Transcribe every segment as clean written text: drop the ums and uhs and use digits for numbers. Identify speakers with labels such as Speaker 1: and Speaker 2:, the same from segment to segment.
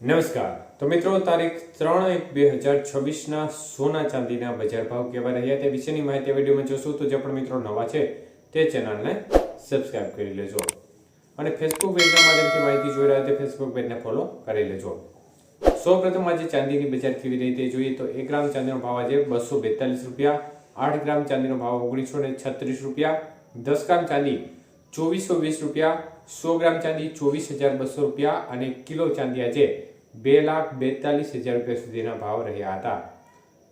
Speaker 1: નમસ્કાર। તો મિત્રો, તારીખ 3/1/2026 સોના ચાંદીના બજાર ભાવ કેવા રહ્યા તે વિશેની માહિતી વિડીયોમાં જોશું। તો જે પણ મિત્રો નવા છે તે ચેનલને સબસ્ક્રાઇબ કરી લેજો અને ફેસબુક પેજના માધ્યમથી માહિતી જોઈ રહ્યા તે ફેસબુક પેજને ફોલો કરી લેજો। સૌપ્રથમ આજે ચાંદીની બજાર કેવી રહી તે જોઈએ તો 1 ગ્રામ ચાંદીનો ભાવ આજે 242 રૂપિયા, 8 ગ્રામ ચાંદીનો ભાવ 1936 રૂપિયા, 10 ગ્રામ ચાંદી 2420 રૂપિયા, 100 ગ્રામ ચાંદી 24200 રૂપિયા અને કિલો ચાંદી આજે 2,42,000 રૂપિયા સુધીના ભાવ રહ્યા હતા।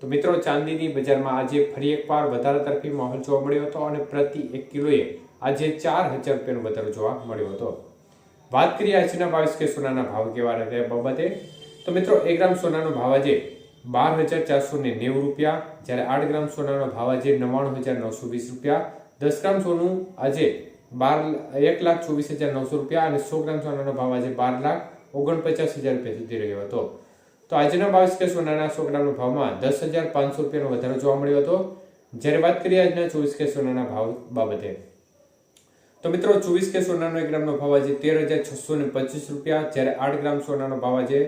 Speaker 1: તો મિત્રો, ચાંદીની બજારમાં આજે ફરી એકવાર વધારા તરફી માહોલ જોવા મળ્યો હતો અને પ્રતિ 1 કિલોએ આજે 4,000 રૂપિયાનો વધારો જોવા મળ્યો હતો। વાત કરીએ આજના 22 કે સોનાના ભાવ કેવા રહ્યા બાબતે તો મિત્રો, 1 ગ્રામ સોનાનો ભાવ આજે 12,490 રૂપિયા, જ્યારે 8 ગ્રામ સોનાનો ભાવ આજે 99,920 રૂપિયા, 10 ગ્રામ સોનું આજે 1,24,900 રૂપિયા અને 100 ગ્રામ સોનાનો ભાવ આજે 12,49,000 રૂપિયા સુધી રહ્યો હતો। તો આજના 22 કે સોનાના 100 ગ્રામના ભાવમાં 10,500 રૂપિયાનો વધારો જોવા મળ્યો હતો। જ્યારે વાત કરીએ આજના 24 કે સોનાના ભાવ બાબતે તો મિત્રો, 24 કે સોનાનો 1 ગ્રામનો ભાવ આજે 13,625 રૂપિયા, જ્યારે 8 ગ્રામ સોનાનો ભાવ આજે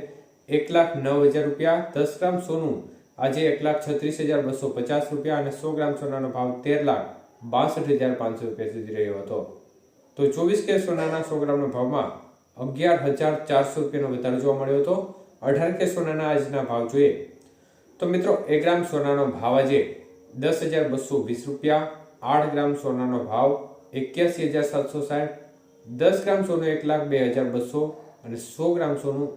Speaker 1: 1,09,000 રૂપિયા, 10 ગ્રામ સોનું આજે 1,36,250 રૂપિયા અને 100 ગ્રામ સોનાનો ભાવ 13,62,500 રૂપિયા સુધી રહ્યો હતો। તો 24 કે સોનાના 100 ગ્રામના ભાવમાં 11,400 રૂપિયાનો વધારો જોવા મળ્યો હતો। 18 કે સોનાના આજના ભાવ જોઈએ તો મિત્રો, 1 ગ્રામ સોનાનો ભાવ આજે 10,220 રૂપિયા, 8 ગ્રામ સોનાનો ભાવ 81,760, 10 ગ્રામ સોનું 1,02,200 અને 100 ગ્રામ સોનું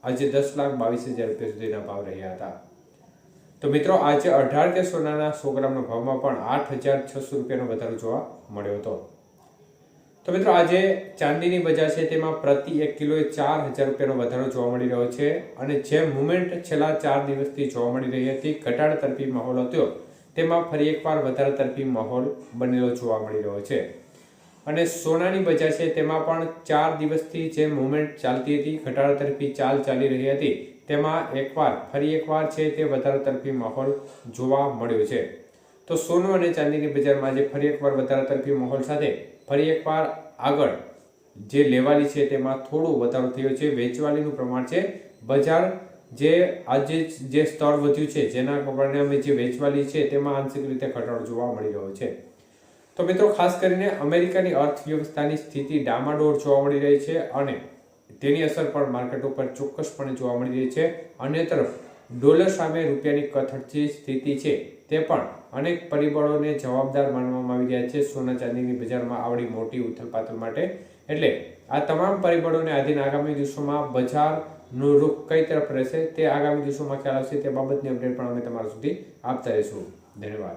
Speaker 1: આજે 10,22,000 રૂપિયા સુધીના ભાવ રહ્યા હતા। તો મિત્રો, આજે 18 કે સોનાના 100 ગ્રામના ભાવમાં પણ 8,600 રૂપિયાનો વધારો જોવા મળ્યો હતો। તો મિત્રો, આજે ચાંદીની બજાર છે તેમાં પ્રતિ 1 કિલોએ 4,000 રૂપિયાનો વધારો જોવા મળી રહ્યો છે અને જે મુવમેન્ટ છેલ્લા 4 દિવસથી જોવા મળી રહી હતી, ઘટાડા તરફી માહોલ હતો, તેમાં ફરી એકવાર વધારા તરફી માહોલ બનેલો જોવા મળી રહ્યો છે અને સોનાની બજાર છે તેમાં પણ 4 દિવસથી જે મુવમેન્ટ ચાલતી હતી, ઘટાડા તરફી ચાલ ચાલી રહી હતી, તેમાં ફરી એકવાર છે તે વધારા તરફી માહોલ જોવા મળ્યો છે। તો સોનું અને ચાંદીની બજારમાં આજે ફરી એકવાર વધારા તરફી માહોલ સાથે ફરી એકવાર આગળ જે લેવાલી છે તેમાં થોડો વધારો થયો છે। વેચવાલીનું પ્રમાણ છે બજાર જે આજે જે સ્તર વધ્યું છે જેના પરિણામે જે વેચવાલી છે તેમાં આંશિક રીતે ઘટાડો જોવા મળી રહ્યો છે। તો મિત્રો, ખાસ કરીને અમેરિકાની અર્થવ્યવસ્થાની સ્થિતિ ડામાડોળ જોવા મળી રહી છે અને તેની અસર પણ માર્કેટ ઉપર ચોક્કસપણે જોવા મળી રહી છે। અન્ય તરફ ડોલર સામે રૂપિયાની કથળતી સ્થિતિ છે તે પણ અનેક પરિબળોને જવાબદાર માનવામાં આવી રહ્યા છે સોના ચાંદીની બજારમાં આવડી મોટી ઉથલપાથલ માટે। એટલે આ તમામ પરિબળોને આધીન આગામી દિવસોમાં બજારનું રૂખ કઈ તરફ રહેશે તે આગામી દિવસોમાં ખ્યાલ આવશે। તે બાબતની અપડેટ પણ અમે તમારા સુધી આપતા રહીશું। ધન્યવાદ।